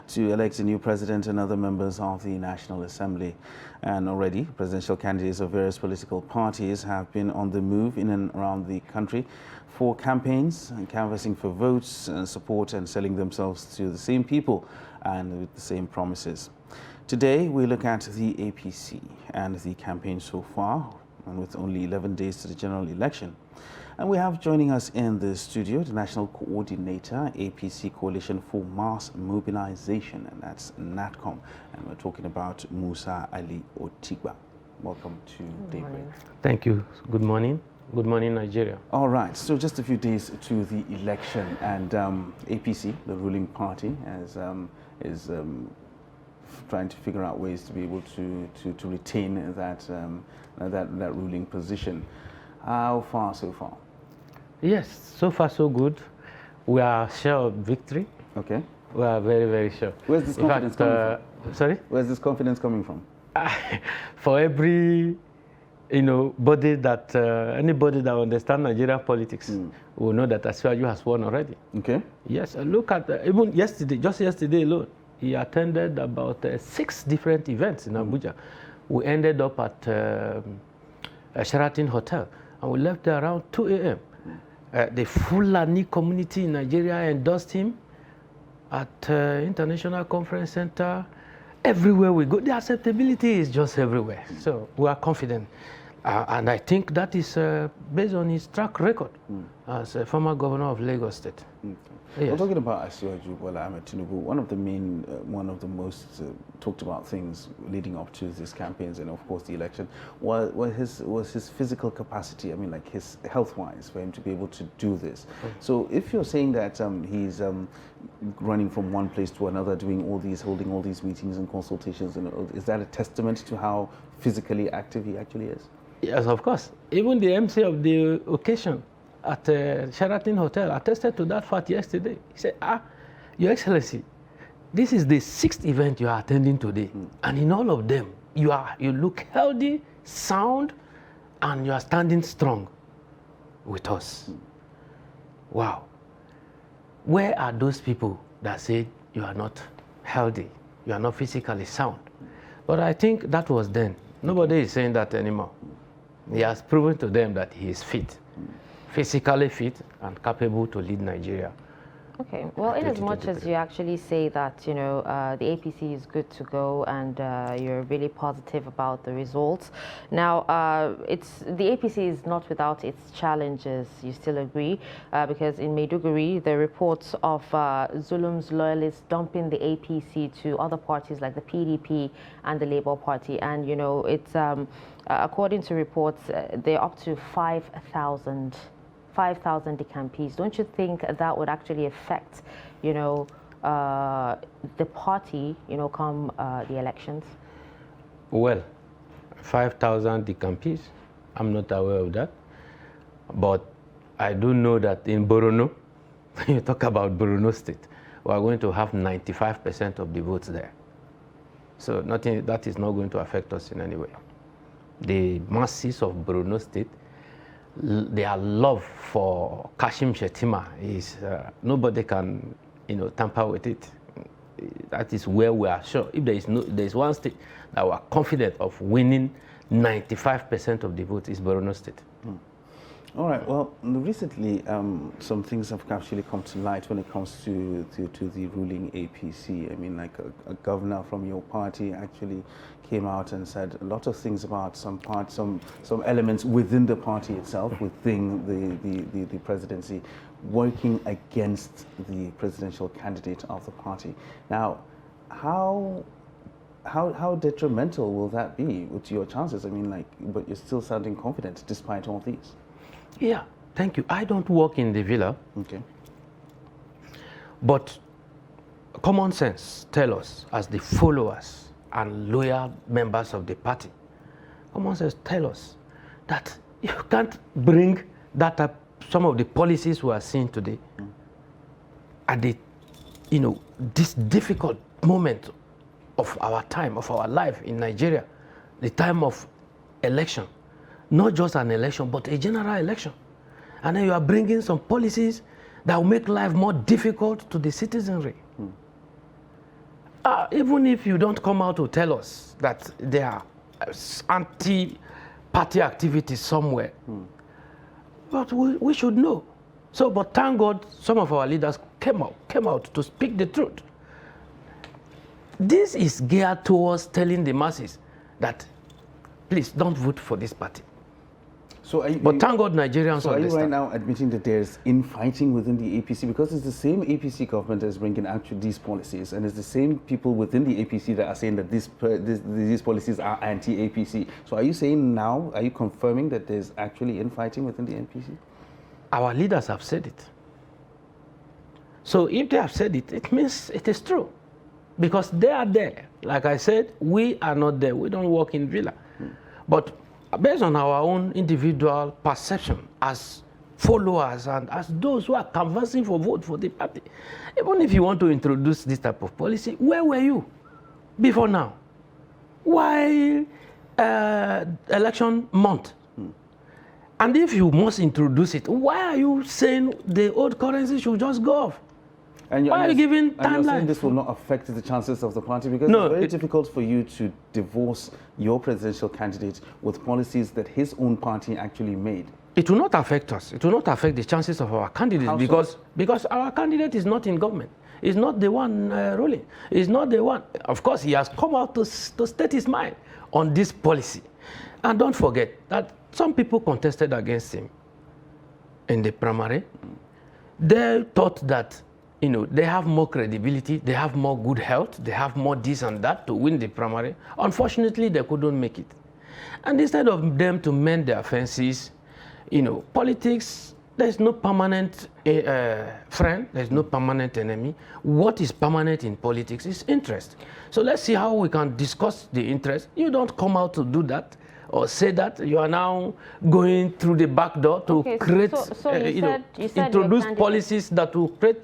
to elect a new president and other members of the National Assembly. And already, presidential candidates of various political parties have been on the move in and around the country for campaigns and canvassing for votes and support and selling themselves to the same people and with the same promises. Today, we look at the APC and the campaign so far, and with only 11 days to the general election. And we have joining us in the studio the National Coordinator, APC Coalition for Mass Mobilization, and that's NATCOM. And we're talking about Musa Ali Otigba. Welcome to Daybreak. Thank you. Good morning. Good morning, Nigeria. All right, so just a few days to the election, and APC, the ruling party, is trying to figure out ways to be able to retain that ruling position. How far so far? Yes, so far so good. We are sure of victory. Okay. We are very, very sure. Where's this confidence coming from? Sorry? Where's this confidence coming from? For every, anybody that understands Nigerian politics will know that Asiwaju has won already. Okay. Yes, look at even yesterday, just yesterday alone, he attended about 6 different events in Abuja. We ended up at a Sheraton Hotel, and we left there around 2 a.m. The Fulani community in Nigeria endorsed him at International Conference Center. Everywhere we go, the acceptability is just everywhere. So we are confident. And I think that is based on his track record as a former governor of Lagos State. Yes. We're talking about Asiwaju Bola Ahmed Tinubu. One of the most talked about things leading up to these campaigns and of course the election was his physical capacity. I mean, like his health-wise, for him to be able to do this. So if you're saying that he's running from one place to another, holding all these meetings and consultations, is that a testament to how physically active he actually is? Yes, of course. Even the MC of the occasion at Sheraton Hotel attested to that fact yesterday. He said, Your Excellency, this is the 6th event you are attending today. And in all of them, you look healthy, sound, and you are standing strong with us. Wow. Where are those people that say you are not healthy, you are not physically sound? But I think that was then. Nobody is saying that anymore. He has proven to them that he is fit. Physically fit and capable to lead Nigeria. Okay, well, in as much as you actually say that, the APC is good to go and you're really positive about the results. Now, the APC is not without its challenges, you still agree? Because in Maiduguri, the reports of Zulum's loyalists dumping the APC to other parties like the PDP and the Labour Party. And, it's, according to reports, they're up to 5,000 decampees. Don't you think that would actually affect, the party, come the elections? Well, 5,000 decampees, I'm not aware of that. But I do know that in Borno, you talk about Borno State, we are going to have 95% of the votes there. So that is not going to affect us in any way. The masses of Borno State, their love for Kashim Shettima is nobody can, tamper with it. That is where we are sure. If there is one state that we are confident of winning 95% of the vote, is Borno State. All right. Well, recently, some things have actually come to light when it comes to the ruling APC. I mean, like a governor from your party actually came out and said a lot of things about some elements within the party itself, within the presidency, working against the presidential candidate of the party. Now, how detrimental will that be to your chances? I mean, but you're still sounding confident despite all these. Yeah, thank you. I don't work in the villa. Okay. But common sense tell us, as the followers and loyal members of the party, common sense tell us that you can't bring that up, some of the policies we are seeing today at the, this difficult moment of our time, of our life in Nigeria, the time of election. Not just an election, but a general election. And then you are bringing some policies that will make life more difficult to the citizenry. even if you don't come out to tell us that there are anti-party activities somewhere, but we should know. So, but thank God, some of our leaders came out to speak the truth. This is geared towards telling the masses that, please don't vote for this party. So but thank God Nigerians so are you understand. right now admitting that there's infighting within the APC? Because it's the same APC government that's bringing actually these policies, and it's the same people within the APC that are saying that these policies are anti-APC. So are you saying now, are you confirming that there's actually infighting within the APC? Our leaders have said it. So if they have said it, it means it is true. Because they are there. Like I said, we are not there. We don't work in villa. But based on our own individual perception as followers and as those who are canvassing for vote for the party, even if you want to introduce this type of policy, where were you before now? Why election month? And if you must introduce it, why are you saying the old currency should just go off? Why are you giving timelines? You're saying this will not affect the chances of the party? Because No, it's very difficult for you to divorce your presidential candidate with policies that his own party actually made. It will not affect us. It will not affect the chances of our candidate because our candidate is not in government. He's not the one ruling. He's not the one. Of course, he has come out to state his mind on this policy. And don't forget that some people contested against him in the primary. They thought that, you know, they have more credibility, they have more good health, they have more this and that to win the primary. Unfortunately, they couldn't make it. And instead of them to mend their fences, you know, politics, there's no permanent friend, there's no permanent enemy. What is permanent in politics is interest. So let's see how we can discuss the interest. You don't come out to do that or say that. You are now going through the back door to create, introduce policies that will create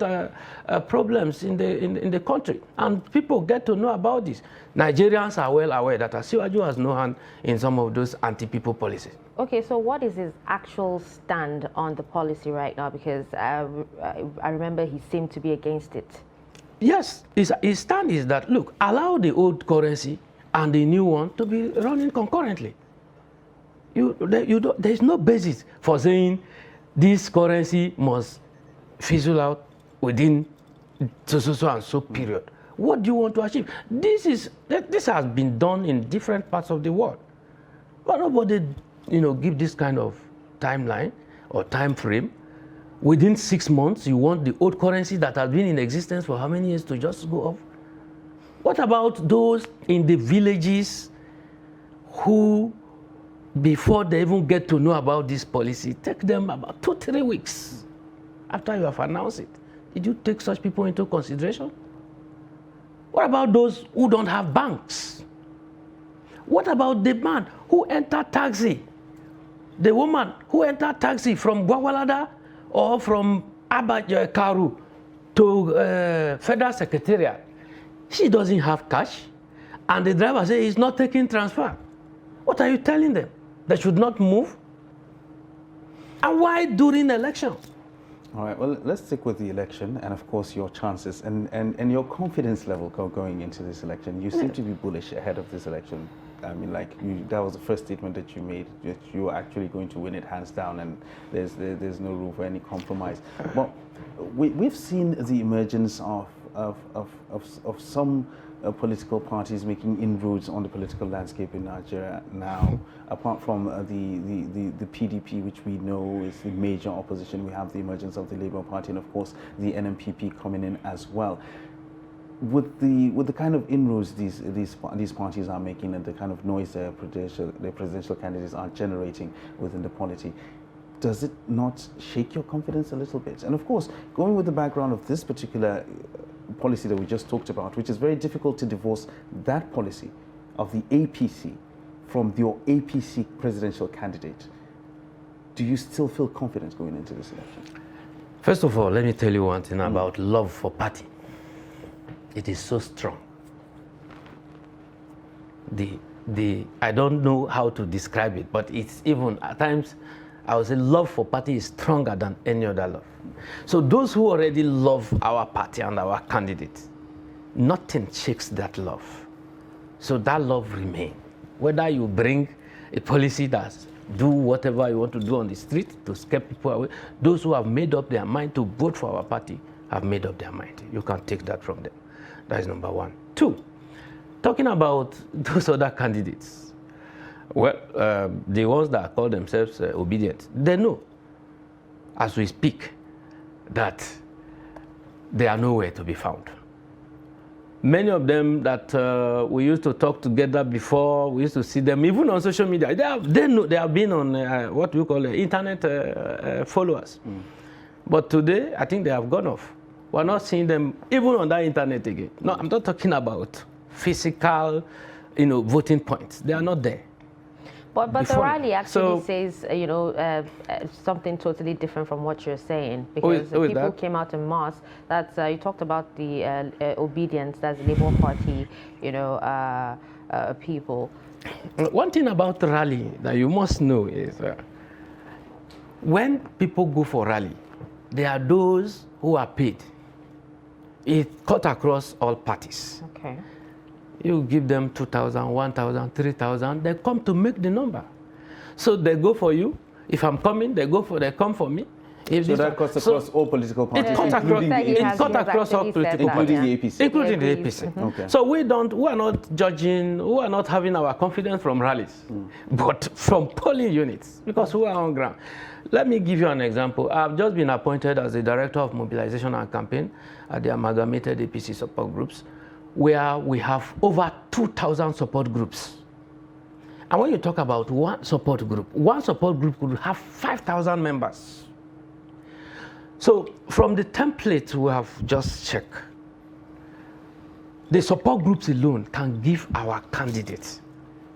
problems in the country. And people get to know about this. Nigerians are well aware that Asiwaju has no hand in some of those anti-people policies. Okay, so what is his actual stand on the policy right now? Because I remember he seemed to be against it. Yes, his stand is that, look, allow the old currency and the new one to be running concurrently. There's no basis for saying this currency must fizzle out within so and so period. What do you want to achieve? This has been done in different parts of the world, but nobody, give this kind of timeline or time frame. Within 6 months, you want the old currency that has been in existence for how many years to just go off? What about those in the villages who, before they even get to know about this policy, take them about 2-3 weeks after you have announced it? Did you take such people into consideration? What about those who don't have banks? What about the man who entered taxi? The woman who entered taxi from Gwagwalada or from Karu to Federal Secretariat? She doesn't have cash, and the driver says he's not taking transfer. What are you telling them? They should not move? And why during the election? All right, well, let's stick with the election and, of course, your chances and your confidence level going into this election. You seem to be bullish ahead of this election. I mean, that was the first statement that you made, that you are actually going to win it hands down, and there's no room for any compromise. But we've seen the emergence of some political parties making inroads on the political landscape in Nigeria now. Apart from the PDP, which we know is the major opposition, we have the emergence of the Labour Party and, of course, the NMPP coming in as well. With the kind of inroads these parties are making and the kind of noise their presidential candidates are generating within the polity, does it not shake your confidence a little bit? And of course, going with the background of this particular policy that we just talked about, which is very difficult to divorce that policy of the APC from your APC presidential candidate, do you still feel confident going into this election? First of all, let me tell you one thing about love for party. It is so strong. I don't know how to describe it, but it's even at times, I would say love for party is stronger than any other love. So those who already love our party and our candidates, nothing shakes that love. So that love remains. Whether you bring a policy that do whatever you want to do on the street to scare people away, those who have made up their mind to vote for our party have made up their mind. You can't take that from them. That is number one. Two, talking about those other candidates, well, the ones that call themselves obedient, they know, as we speak, that they are nowhere to be found. Many of them that we used to talk together before, we used to see them even on social media. They have been on what we call internet followers. But today, I think they have gone off. We're not seeing them even on that internet again. No, I'm not talking about physical, voting points. They are not there. But the rally actually says, something totally different from what you're saying, because people came out in mass. That's you talked about the obedience, that's Labour Party, people. One thing about the rally that you must know is when people go for rally, there are those who are paid. It cut across all parties. Okay. You give them 2,000, 1,000, 3,000, they come to make the number. So they go for you. If I'm coming, they come for me. So that cuts across all political parties, it cuts across all political parties, including the APC. Including the APC. Okay. So we are not judging, we are not having our confidence from rallies, but from polling units, because we are on ground. Let me give you an example. I've just been appointed as the Director of Mobilization and Campaign at the amalgamated APC support groups, where we have over 2,000 support groups. And when you talk about one support group could have 5,000 members. So from the template we have just checked, the support groups alone can give our candidates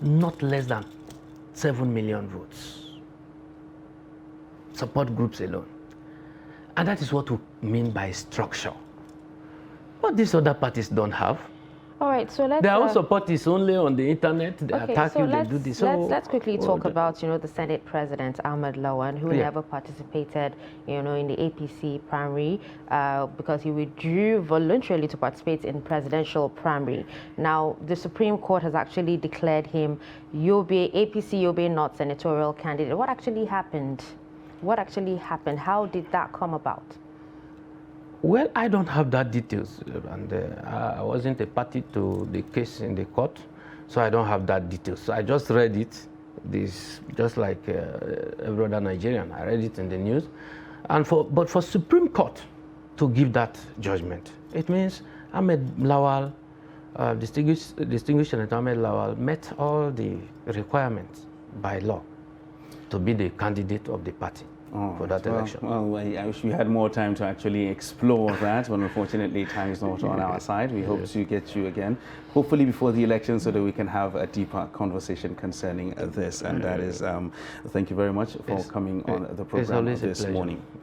not less than 7 million votes. Support groups alone. And that is what we mean by structure. What these other parties don't have. All right, so let's... Their own support is only on the internet. They attack you, they do this. So let's quickly talk about, the Senate President, Ahmed Lawan, who never participated, in the APC primary because he withdrew voluntarily to participate in presidential primary. Now, the Supreme Court has actually declared him APC Yobe not senatorial candidate. What actually happened? What actually happened? How did that come about? Well, I don't have that details, and I wasn't a party to the case in the court, so I don't have that details. So I just read it, just like every other Nigerian. I read it in the news, but for Supreme Court to give that judgment, it means Ahmed Lawal, distinguished Senator Ahmed Lawal, met all the requirements by law to be the candidate of the party. For that election. Well, I wish we had more time to actually explore that, but unfortunately time is not on our side. We hope to get you again, hopefully before the election, so that we can have a deeper conversation concerning this. And that is, thank you very much for coming on the program this morning.